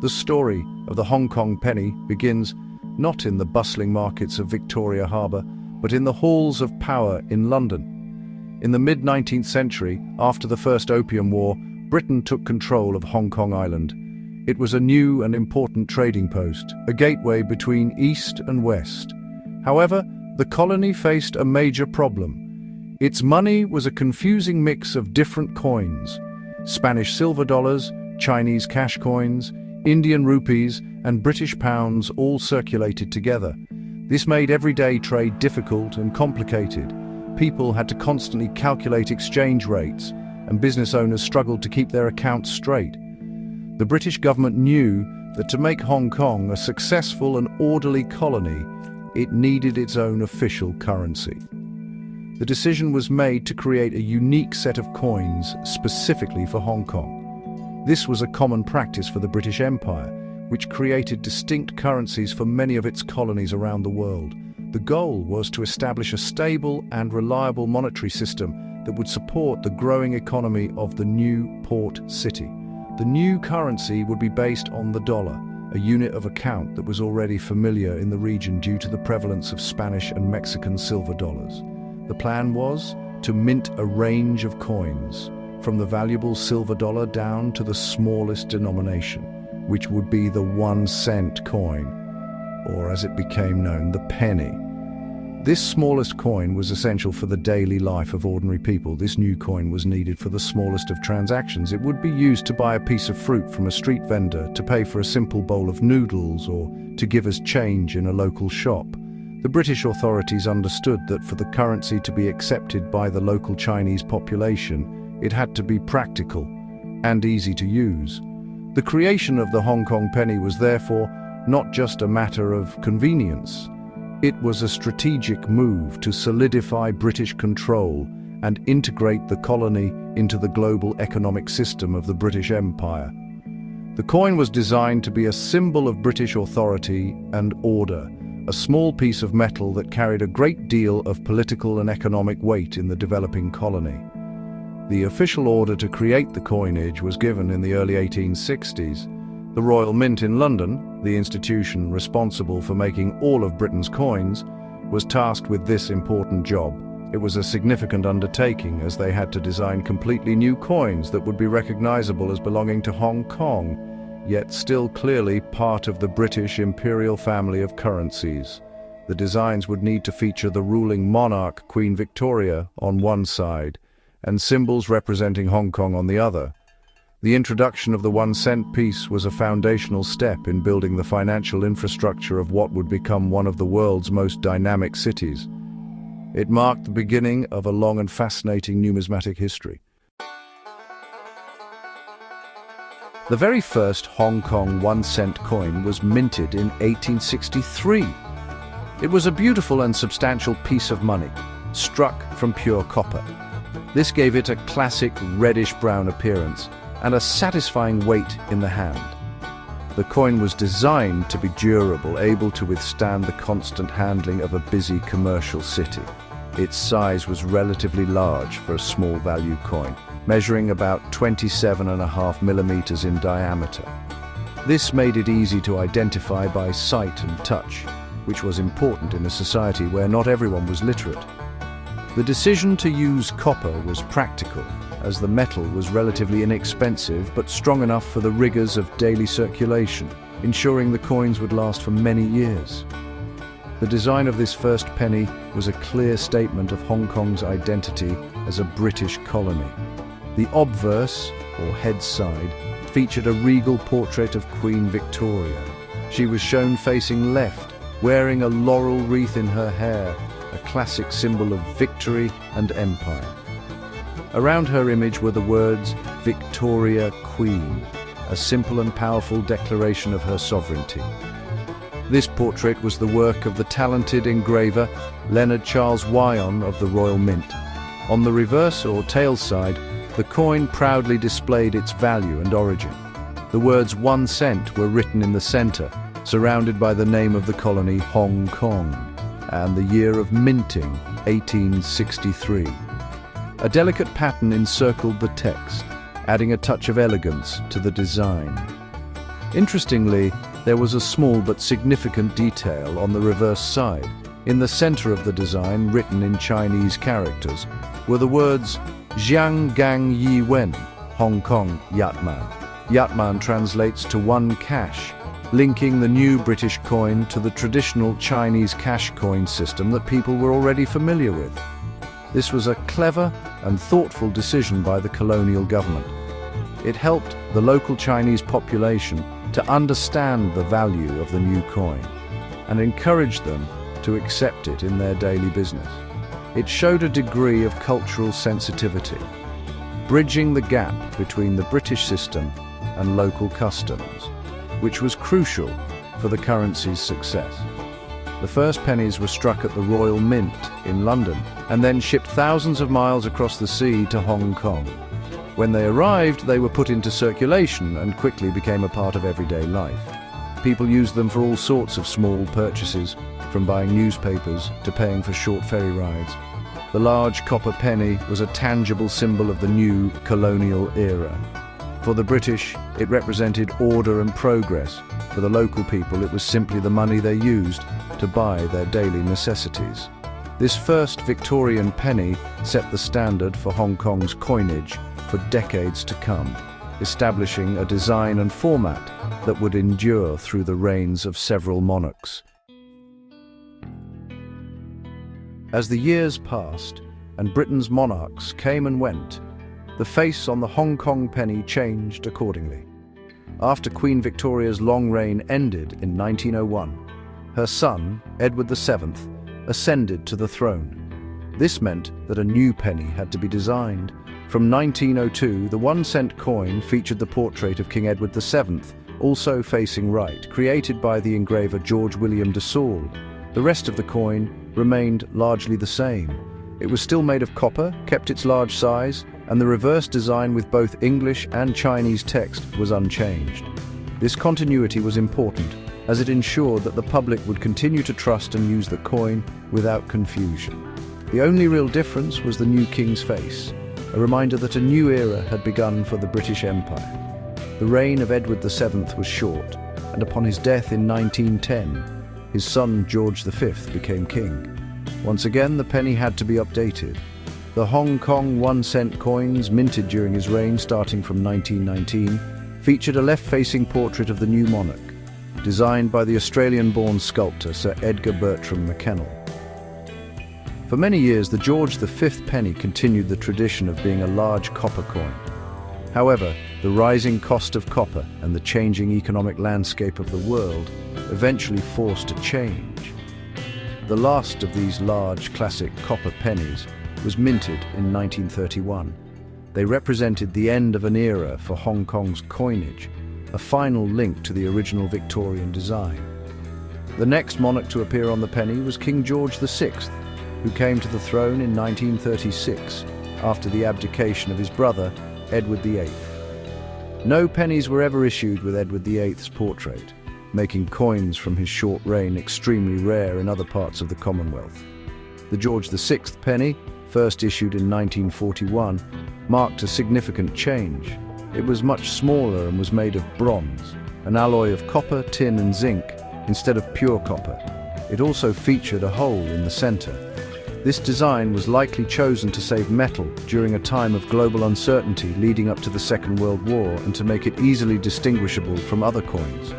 The story of the Hong Kong penny begins not in the bustling markets of Victoria Harbour, but in the halls of power in London. In the mid-19th century, after the First Opium War, Britain took control of Hong Kong Island. It was a new and important trading post, a gateway between East and West. However, the colony faced a major problem. Its money was a confusing mix of different coins: Spanish silver dollars, Chinese cash coins, Indian rupees, and British pounds all circulated together. This made everyday trade difficult and complicated. People had to constantly calculate exchange rates, and business owners struggled to keep their accounts straight. The British government knew that to make Hong Kong a successful and orderly colony, it needed its own official currency. The decision was made to create a unique set of coins specifically for Hong Kong. This was a common practice for the British Empire, which created distinct currencies for many of its colonies around the world. The goal was to establish a stable and reliable monetary system that would support the growing economy of the new port city. The new currency would be based on the dollar, a unit of account that was already familiar in the region due to the prevalence of Spanish and Mexican silver dollars. The plan was to mint a range of coins, from the valuable silver dollar down to the smallest denomination, which would be the 1-cent coin, or as it became known, the penny. This smallest coin was essential for the daily life of ordinary people. This new coin was needed for the smallest of transactions. It would be used to buy a piece of fruit from a street vendor, to pay for a simple bowl of noodles, or to give as change in a local shop. The British authorities understood that for the currency to be accepted by the local Chinese population, it had to be practical and easy to use. The creation of the Hong Kong penny was therefore not just a matter of convenience. It was a strategic move to solidify British control and integrate the colony into the global economic system of the British Empire. The coin was designed to be a symbol of British authority and order, a small piece of metal that carried a great deal of political and economic weight in the developing colony. The official order to create the coinage was given in the early 1860s. The Royal Mint in London, the institution responsible for making all of Britain's coins, was tasked with this important job. It was a significant undertaking, as they had to design completely new coins that would be recognizable as belonging to Hong Kong, yet still clearly part of the British imperial family of currencies. The designs would need to feature the ruling monarch, Queen Victoria, on one side, and symbols representing Hong Kong on the other. The introduction of the 1-cent piece was a foundational step in building the financial infrastructure of what would become one of the world's most dynamic cities. It marked the beginning of a long and fascinating numismatic history. The very first Hong Kong 1-cent coin was minted in 1863. It was a beautiful and substantial piece of money, struck from pure copper. This gave it a classic reddish-brown appearance and a satisfying weight in the hand. The coin was designed to be durable, able to withstand the constant handling of a busy commercial city. Its size was relatively large for a small value coin, measuring about 27.5 millimeters in diameter. This made it easy to identify by sight and touch, which was important in a society where not everyone was literate. The decision to use copper was practical, as the metal was relatively inexpensive but strong enough for the rigors of daily circulation, ensuring the coins would last for many years. The design of this first penny was a clear statement of Hong Kong's identity as a British colony. The obverse, or head side, featured a regal portrait of Queen Victoria. She was shown facing left, wearing a laurel wreath in her hair, a classic symbol of victory and empire. Around her image were the words "Victoria Queen," a simple and powerful declaration of her sovereignty. This portrait was the work of the talented engraver Leonard Charles Wyon of the Royal Mint. On the reverse or tail side, the coin proudly displayed its value and origin. The words 1 cent were written in the center, surrounded by the name of the colony, Hong Kong, and the year of minting, 1863. A delicate pattern encircled the text, adding a touch of elegance to the design. Interestingly, there was a small but significant detail on the reverse side. In the center of the design, written in Chinese characters, were the words Jiang Gang Yi Wen, Hong Kong Yatman. Yatman translates to one cash, linking the new British coin to the traditional Chinese cash coin system that people were already familiar with. This was a clever and thoughtful decision by the colonial government. It helped the local Chinese population to understand the value of the new coin and encouraged them to accept it in their daily business. It showed a degree of cultural sensitivity, bridging the gap between the British system and local customs, which was crucial for the currency's success. The first pennies were struck at the Royal Mint in London and then shipped thousands of miles across the sea to Hong Kong. When they arrived, they were put into circulation and quickly became a part of everyday life. People used them for all sorts of small purchases, from buying newspapers to paying for short ferry rides. The large copper penny was a tangible symbol of the new colonial era. For the British, it represented order and progress. For the local people, it was simply the money they used to buy their daily necessities. This first Victorian penny set the standard for Hong Kong's coinage for decades to come, establishing a design and format that would endure through the reigns of several monarchs. As the years passed and Britain's monarchs came and went, the face on the Hong Kong penny changed accordingly. After Queen Victoria's long reign ended in 1901, her son, Edward VII, ascended to the throne. This meant that a new penny had to be designed. From 1902, the 1-cent coin featured the portrait of King Edward VII, also facing right, created by the engraver George William de Saulles. The rest of the coin remained largely the same. It was still made of copper, kept its large size, and the reverse design with both English and Chinese text was unchanged. This continuity was important, as it ensured that the public would continue to trust and use the coin without confusion. The only real difference was the new king's face, a reminder that a new era had begun for the British Empire. The reign of Edward VII was short, and upon his death in 1910, his son George V became king. Once again, the penny had to be updated. The Hong Kong 1-cent coins, minted during his reign starting from 1919, featured a left-facing portrait of the new monarch, designed by the Australian-born sculptor Sir Edgar Bertram McKennell. For many years, the George V penny continued the tradition of being a large copper coin. However, the rising cost of copper and the changing economic landscape of the world eventually forced a change. The last of these large classic copper pennies was minted in 1931. They represented the end of an era for Hong Kong's coinage, a final link to the original Victorian design. The next monarch to appear on the penny was King George VI, who came to the throne in 1936 after the abdication of his brother, Edward VIII. No pennies were ever issued with Edward VIII's portrait, making coins from his short reign extremely rare in other parts of the Commonwealth. The George VI penny, first issued in 1941, marked a significant change. It was much smaller and was made of bronze, an alloy of copper, tin and zinc, instead of pure copper. It also featured a hole in the center. This design was likely chosen to save metal during a time of global uncertainty leading up to the Second World War and to make it easily distinguishable from other coins.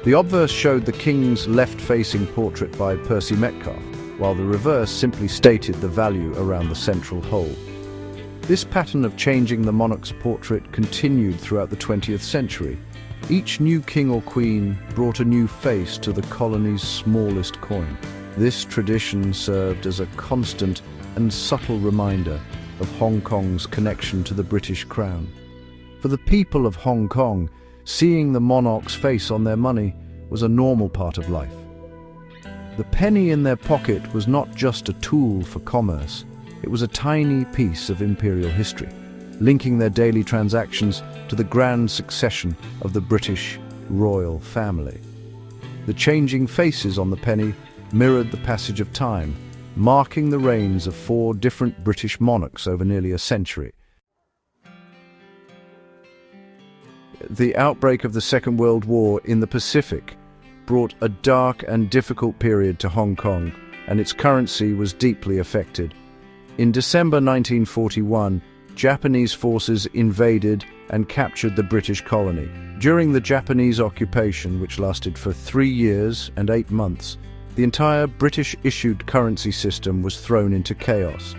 The obverse showed the king's left-facing portrait by Percy Metcalfe, while the reverse simply stated the value around the central hole. This pattern of changing the monarch's portrait continued throughout the 20th century. Each new king or queen brought a new face to the colony's smallest coin. This tradition served as a constant and subtle reminder of Hong Kong's connection to the British Crown. For the people of Hong Kong, seeing the monarch's face on their money was a normal part of life. The penny in their pocket was not just a tool for commerce, it was a tiny piece of imperial history, linking their daily transactions to the grand succession of the British royal family. The changing faces on the penny mirrored the passage of time, marking the reigns of 4 different British monarchs over nearly a century. The outbreak of the Second World War in the Pacific brought a dark and difficult period to Hong Kong, and its currency was deeply affected. In December 1941, Japanese forces invaded and captured the British colony. During the Japanese occupation, which lasted for 3 years and 8 months, the entire British-issued currency system was thrown into chaos.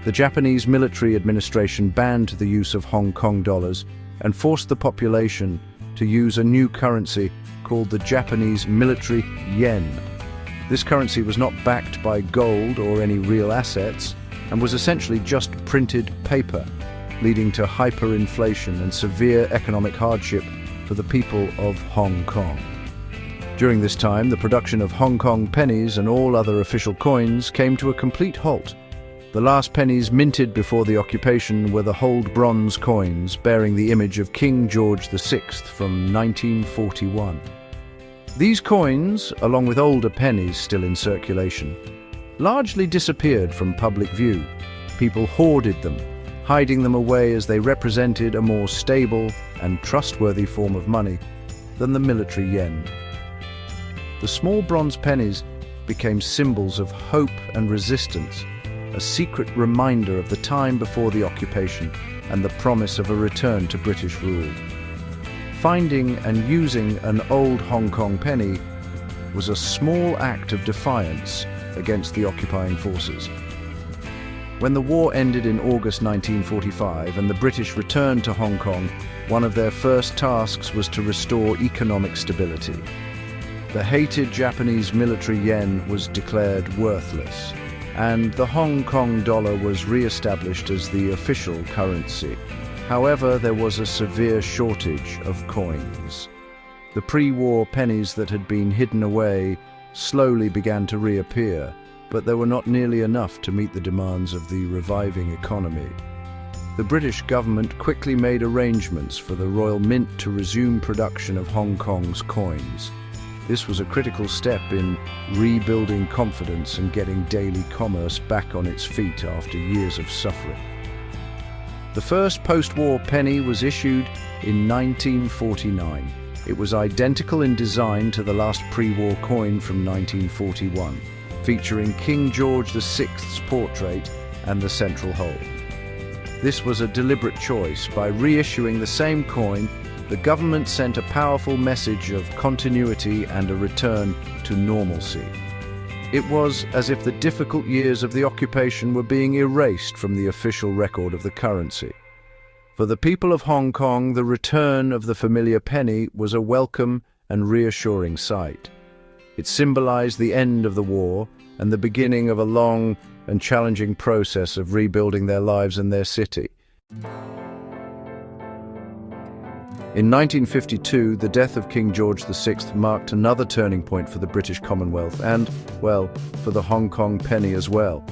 The Japanese military administration banned the use of Hong Kong dollars and forced the population to use a new currency called the Japanese military yen. This currency was not backed by gold or any real assets and was essentially just printed paper, leading to hyperinflation and severe economic hardship for the people of Hong Kong. During this time, the production of Hong Kong pennies and all other official coins came to a complete halt. The last pennies minted before the occupation were the Hold bronze coins bearing the image of King George VI from 1941. These coins, along with older pennies still in circulation, largely disappeared from public view. People hoarded them, hiding them away as they represented a more stable and trustworthy form of money than the military yen. The small bronze pennies became symbols of hope and resistance, a secret reminder of the time before the occupation and the promise of a return to British rule. Finding and using an old Hong Kong penny was a small act of defiance against the occupying forces. When the war ended in August 1945 and the British returned to Hong Kong, one of their first tasks was to restore economic stability. The hated Japanese military yen was declared worthless, and the Hong Kong dollar was re-established as the official currency. However, there was a severe shortage of coins. The pre-war pennies that had been hidden away slowly began to reappear, but there were not nearly enough to meet the demands of the reviving economy. The British government quickly made arrangements for the Royal Mint to resume production of Hong Kong's coins. This was a critical step in rebuilding confidence and getting daily commerce back on its feet after years of suffering. The first post-war penny was issued in 1949. It was identical in design to the last pre-war coin from 1941, featuring King George VI's portrait and the central hole. This was a deliberate choice. By reissuing the same coin, the government sent a powerful message of continuity and a return to normalcy. It was as if the difficult years of the occupation were being erased from the official record of the currency. For the people of Hong Kong, the return of the familiar penny was a welcome and reassuring sight. It symbolized the end of the war and the beginning of a long and challenging process of rebuilding their lives and their city. In 1952, the death of King George VI marked another turning point for the British Commonwealth and, well, for the Hong Kong penny as well.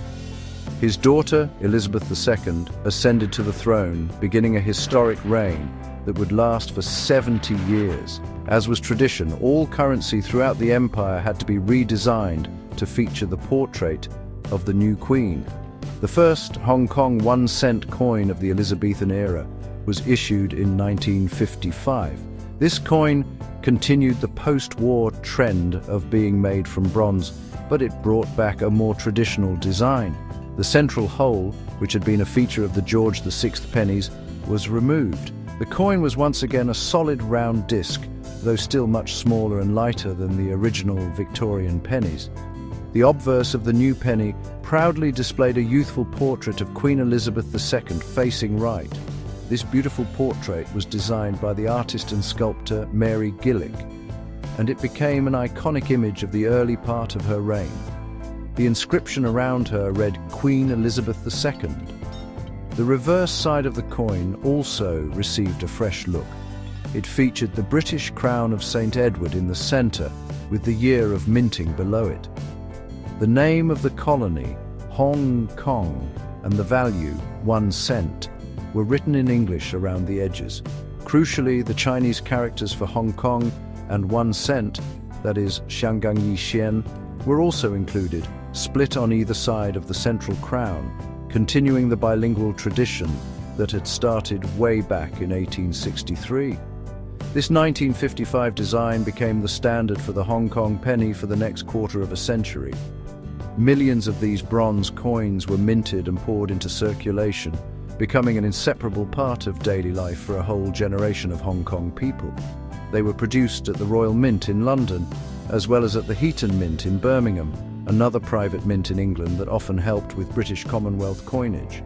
His daughter, Elizabeth II, ascended to the throne, beginning a historic reign that would last for 70 years. As was tradition, all currency throughout the empire had to be redesigned to feature the portrait of the new queen. The first Hong Kong 1-cent coin of the Elizabethan era was issued in 1955. This coin continued the post-war trend of being made from bronze, but it brought back a more traditional design. The central hole, which had been a feature of the George VI pennies, was removed. The coin was once again a solid round disc, though still much smaller and lighter than the original Victorian pennies. The obverse of the new penny proudly displayed a youthful portrait of Queen Elizabeth II facing right. This beautiful portrait was designed by the artist and sculptor Mary Gillick, and it became an iconic image of the early part of her reign. The inscription around her read Queen Elizabeth II. The reverse side of the coin also received a fresh look. It featured the British crown of St. Edward in the center, with the year of minting below it. The name of the colony, Hong Kong, and the value, 1 cent, were written in English around the edges. Crucially, the Chinese characters for Hong Kong and 1 cent, that is Xianggang Yi Xian, were also included, split on either side of the central crown, continuing the bilingual tradition that had started way back in 1863. This 1955 design became the standard for the Hong Kong penny for the next quarter of a century. Millions of these bronze coins were minted and poured into circulation, becoming an inseparable part of daily life for a whole generation of Hong Kong people. They were produced at the Royal Mint in London, as well as at the Heaton Mint in Birmingham, another private mint in England that often helped with British Commonwealth coinage.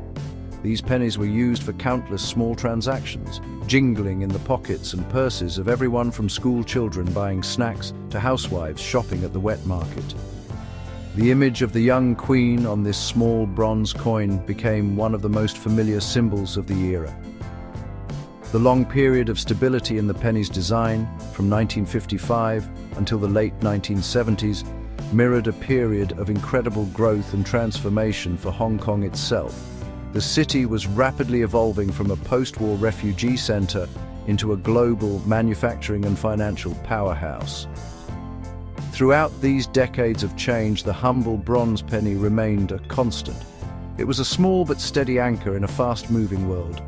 These pennies were used for countless small transactions, jingling in the pockets and purses of everyone from school children buying snacks to housewives shopping at the wet market. The image of the young queen on this small bronze coin became one of the most familiar symbols of the era. The long period of stability in the penny's design, from 1955 until the late 1970s, mirrored a period of incredible growth and transformation for Hong Kong itself. The city was rapidly evolving from a post-war refugee center into a global manufacturing and financial powerhouse. Throughout these decades of change, the humble bronze penny remained a constant. It was a small but steady anchor in a fast-moving world.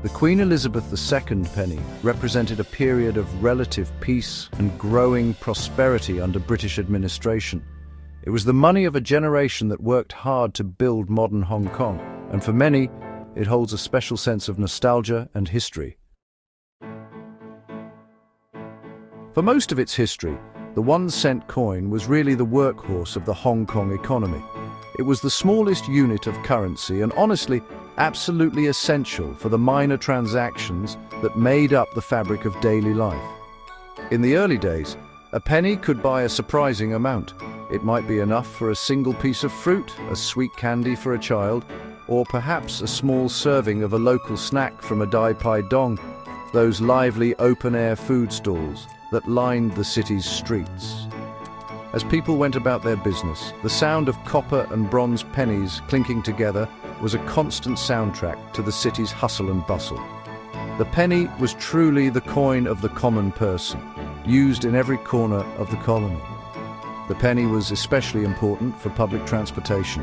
The Queen Elizabeth II penny represented a period of relative peace and growing prosperity under British administration. It was the money of a generation that worked hard to build modern Hong Kong, and for many, it holds a special sense of nostalgia and history. For most of its history, the 1-cent coin was really the workhorse of the Hong Kong economy. It was the smallest unit of currency and honestly, absolutely essential for the minor transactions that made up the fabric of daily life. In the early days, a penny could buy a surprising amount. It might be enough for a single piece of fruit, a sweet candy for a child, or perhaps a small serving of a local snack from a Dai Pai Dong, those lively open-air food stalls that lined the city's streets. As people went about their business, the sound of copper and bronze pennies clinking together was a constant soundtrack to the city's hustle and bustle. The penny was truly the coin of the common person, used in every corner of the colony. The penny was especially important for public transportation.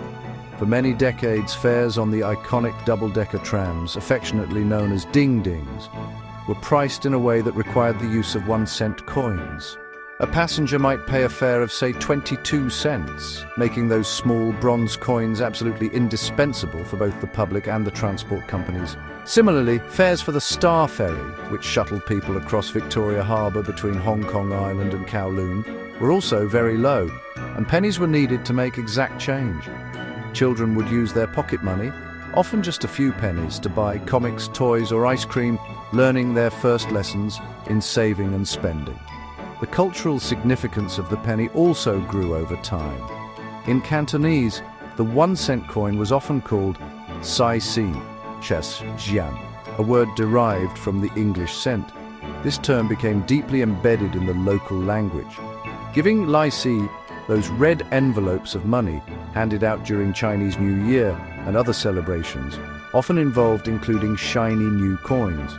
For many decades, fares on the iconic double-decker trams, affectionately known as ding-dings, were priced in a way that required the use of 1-cent coins. A passenger might pay a fare of, say, 22 cents, making those small bronze coins absolutely indispensable for both the public and the transport companies. Similarly, fares for the Star Ferry, which shuttled people across Victoria Harbour between Hong Kong Island and Kowloon, were also very low, and pennies were needed to make exact change. Children would use their pocket money, often just a few pennies, to buy comics, toys or ice cream, learning their first lessons in saving and spending. The cultural significance of the penny also grew over time. In Cantonese, the 1-cent coin was often called sai si, ches jian, a word derived from the English cent. This term became deeply embedded in the local language. Giving lai si, those red envelopes of money handed out during Chinese New Year and other celebrations, often involved including shiny new coins.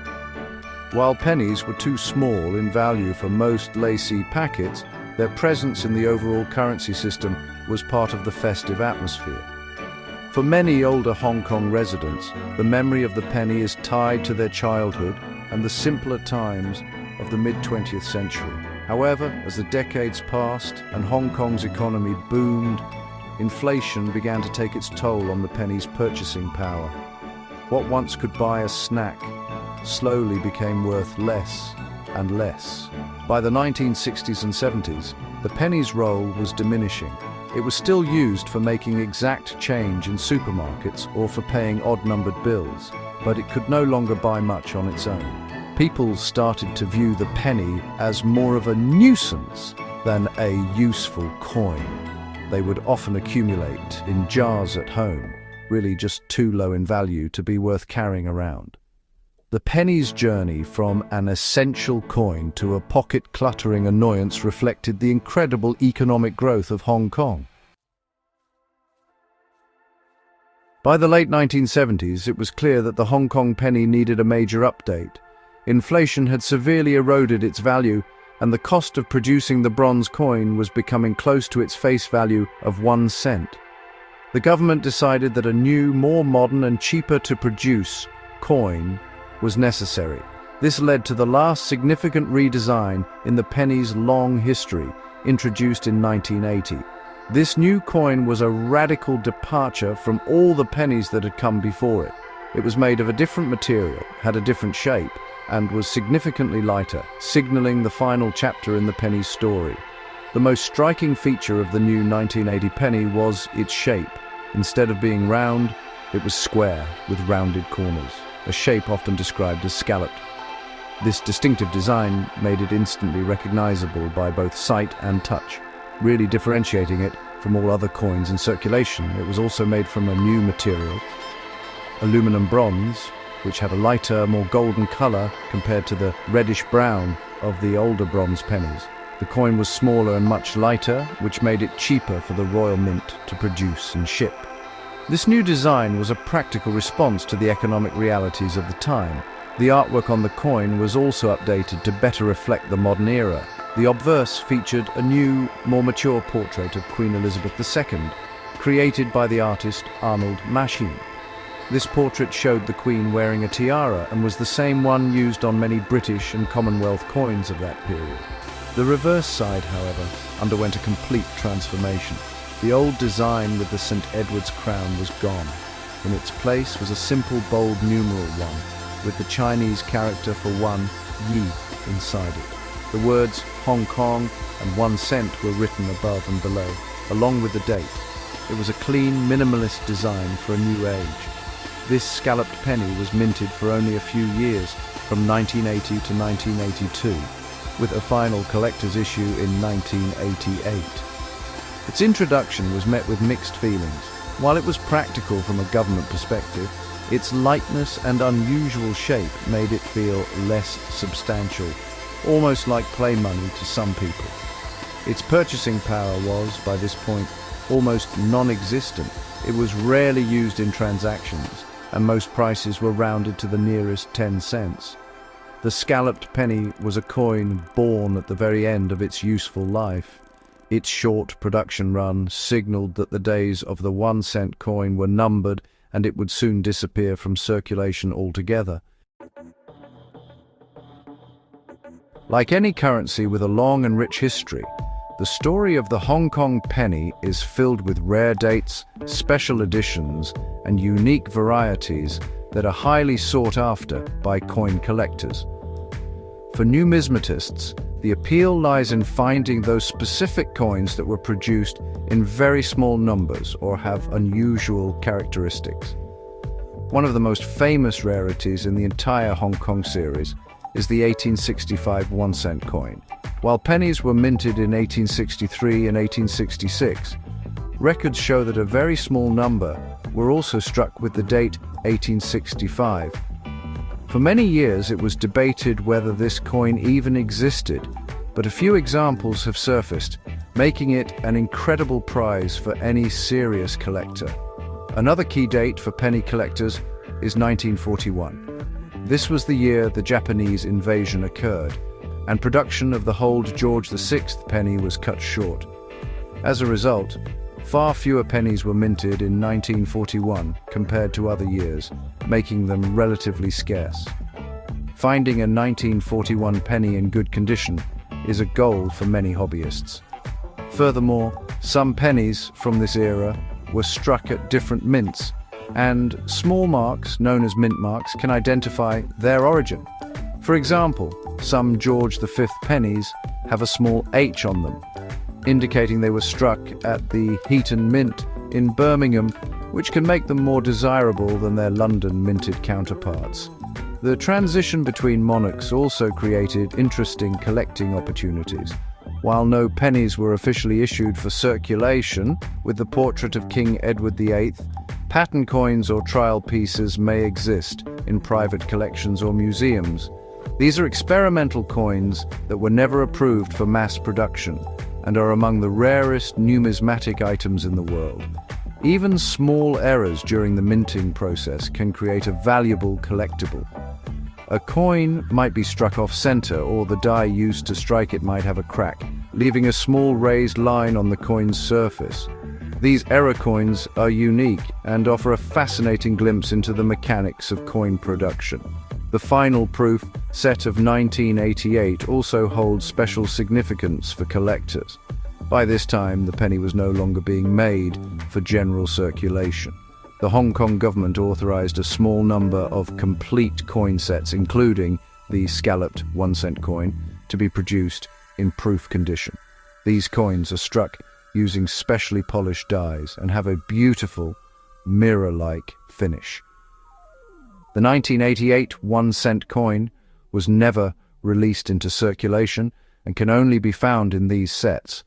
While pennies were too small in value for most lacy packets, their presence in the overall currency system was part of the festive atmosphere. For many older Hong Kong residents, the memory of the penny is tied to their childhood and the simpler times of the mid-20th century. However, as the decades passed and Hong Kong's economy boomed, inflation began to take its toll on the penny's purchasing power. What once could buy a snack slowly became worth less and less. By the 1960s and 70s, the penny's role was diminishing. It was still used for making exact change in supermarkets or for paying odd-numbered bills, but it could no longer buy much on its own. People started to view the penny as more of a nuisance than a useful coin. They would often accumulate in jars at home, really just too low in value to be worth carrying around. The penny's journey from an essential coin to a pocket-cluttering annoyance reflected the incredible economic growth of Hong Kong. By the late 1970s, it was clear that the Hong Kong penny needed a major update. Inflation had severely eroded its value, and the cost of producing the bronze coin was becoming close to its face value of 1 cent. The government decided that a new, more modern and cheaper to produce coin was necessary. This led to the last significant redesign in the penny's long history, introduced in 1980. This new coin was a radical departure from all the pennies that had come before it. It was made of a different material, had a different shape, and was significantly lighter, signaling the final chapter in the penny's story. The most striking feature of the new 1980 penny was its shape. Instead of being round, it was square with rounded corners, a shape often described as scalloped. This distinctive design made it instantly recognizable by both sight and touch, really differentiating it from all other coins in circulation. It was also made from a new material, aluminum bronze, which had a lighter, more golden color compared to the reddish-brown of the older bronze pennies. The coin was smaller and much lighter, which made it cheaper for the Royal Mint to produce and ship. This new design was a practical response to the economic realities of the time. The artwork on the coin was also updated to better reflect the modern era. The obverse featured a new, more mature portrait of Queen Elizabeth II, created by the artist Arnold Machin. This portrait showed the Queen wearing a tiara and was the same one used on many British and Commonwealth coins of that period. The reverse side, however, underwent a complete transformation. The old design with the St. Edward's crown was gone. In its place was a simple, bold numeral 1, with the Chinese character for 1, Yi, inside it. The words Hong Kong and 1 cent were written above and below, along with the date. It was a clean, minimalist design for a new age. This scalloped penny was minted for only a few years, from 1980 to 1982, with a final collector's issue in 1988. Its introduction was met with mixed feelings. While it was practical from a government perspective, its lightness and unusual shape made it feel less substantial, almost like play money to some people. Its purchasing power was, by this point, almost non-existent. It was rarely used in transactions, and most prices were rounded to the nearest 10 cents. The scalloped penny was a coin born at the very end of its useful life. Its short production run signaled that the days of the 1 cent coin were numbered and it would soon disappear from circulation altogether. Like any currency with a long and rich history, the story of the Hong Kong penny is filled with rare dates, special editions, and unique varieties that are highly sought after by coin collectors. For numismatists, the appeal lies in finding those specific coins that were produced in very small numbers or have unusual characteristics. One of the most famous rarities in the entire Hong Kong series is the 1865 1 cent coin. While pennies were minted in 1863 and 1866, records show that a very small number were also struck with the date 1865. For many years it was debated whether this coin even existed, but a few examples have surfaced, making it an incredible prize for any serious collector. Another key date for penny collectors is 1941. This was the year the Japanese invasion occurred, and production of the Hold George VI penny was cut short. As a result, far fewer pennies were minted in 1941 compared to other years, making them relatively scarce. Finding a 1941 penny in good condition is a goal for many hobbyists. Furthermore, some pennies from this era were struck at different mints, and small marks, known as mint marks, can identify their origin. For example, some George V pennies have a small H on them, indicating they were struck at the Heaton Mint in Birmingham, which can make them more desirable than their London minted counterparts. The transition between monarchs also created interesting collecting opportunities. While no pennies were officially issued for circulation with the portrait of King Edward VIII, pattern coins or trial pieces may exist in private collections or museums. These are experimental coins that were never approved for mass production and are among the rarest numismatic items in the world. Even small errors during the minting process can create a valuable collectible. A coin might be struck off-center, or the die used to strike it might have a crack, leaving a small raised line on the coin's surface. These error coins are unique and offer a fascinating glimpse into the mechanics of coin production. The final proof set of 1988 also holds special significance for collectors. By this time, the penny was no longer being made for general circulation. The Hong Kong government authorized a small number of complete coin sets, including the scalloped 1-cent coin, to be produced in proof condition. These coins are struck using specially polished dies and have a beautiful, mirror-like finish. The 1988 1-cent coin was never released into circulation and can only be found in these sets.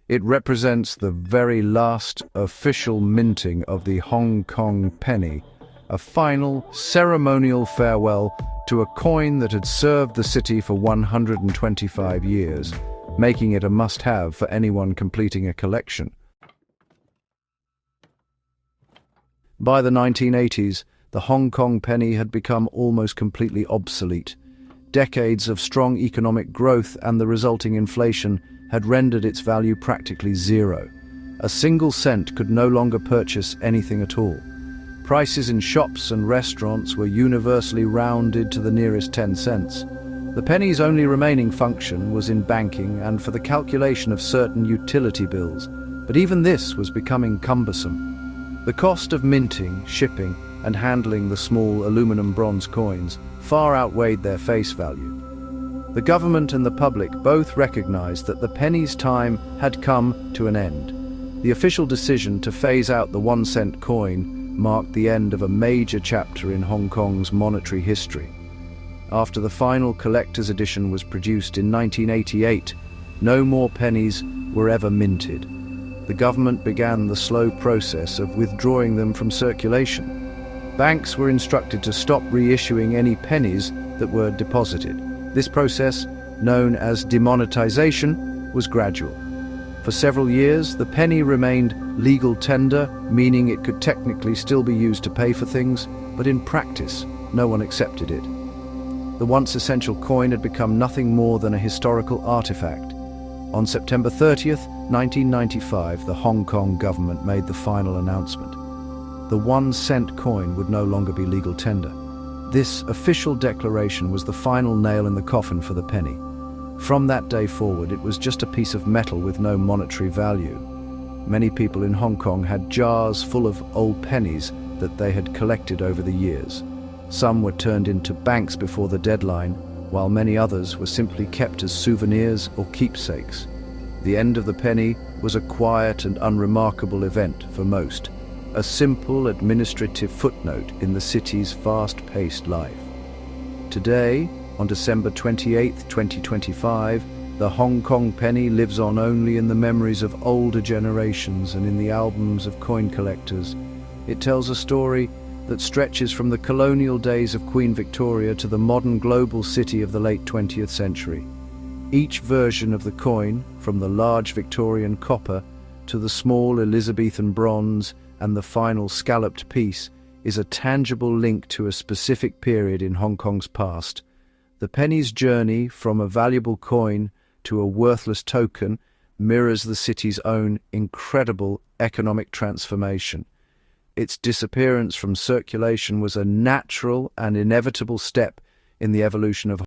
It represents the very last official minting of the Hong Kong penny, a final ceremonial farewell to a coin that had served the city for 125 years, making it a must-have for anyone completing a collection. By the 1980s, the Hong Kong penny had become almost completely obsolete. Decades of strong economic growth and the resulting inflation had rendered its value practically zero. A single cent could no longer purchase anything at all. Prices in shops and restaurants were universally rounded to the nearest 10 cents. The penny's only remaining function was in banking and for the calculation of certain utility bills, but even this was becoming cumbersome. The cost of minting, shipping, and handling the small aluminum bronze coins far outweighed their face value. The government and the public both recognized that the penny's time had come to an end. The official decision to phase out the 1-cent coin marked the end of a major chapter in Hong Kong's monetary history. After the final collector's edition was produced in 1988, no more pennies were ever minted. The government began the slow process of withdrawing them from circulation. Banks were instructed to stop reissuing any pennies that were deposited. This process, known as demonetization, was gradual. For several years, the penny remained legal tender, meaning it could technically still be used to pay for things, but in practice, no one accepted it. The once essential coin had become nothing more than a historical artifact. On September 30th, 1995, the Hong Kong government made the final announcement. The 1-cent coin would no longer be legal tender. This official declaration was the final nail in the coffin for the penny. From that day forward, it was just a piece of metal with no monetary value. Many people in Hong Kong had jars full of old pennies that they had collected over the years. Some were turned into banks before the deadline, while many others were simply kept as souvenirs or keepsakes. The end of the penny was a quiet and unremarkable event for most, a simple administrative footnote in the city's fast-paced life. Today, on December 28, 2025, the Hong Kong penny lives on only in the memories of older generations and in the albums of coin collectors. It tells a story that stretches from the colonial days of Queen Victoria to the modern global city of the late 20th century. Each version of the coin, from the large Victorian copper to the small Elizabethan bronze and the final scalloped piece, is a tangible link to a specific period in Hong Kong's past. The penny's journey from a valuable coin to a worthless token mirrors the city's own incredible economic transformation. Its disappearance from circulation was a natural and inevitable step in the evolution of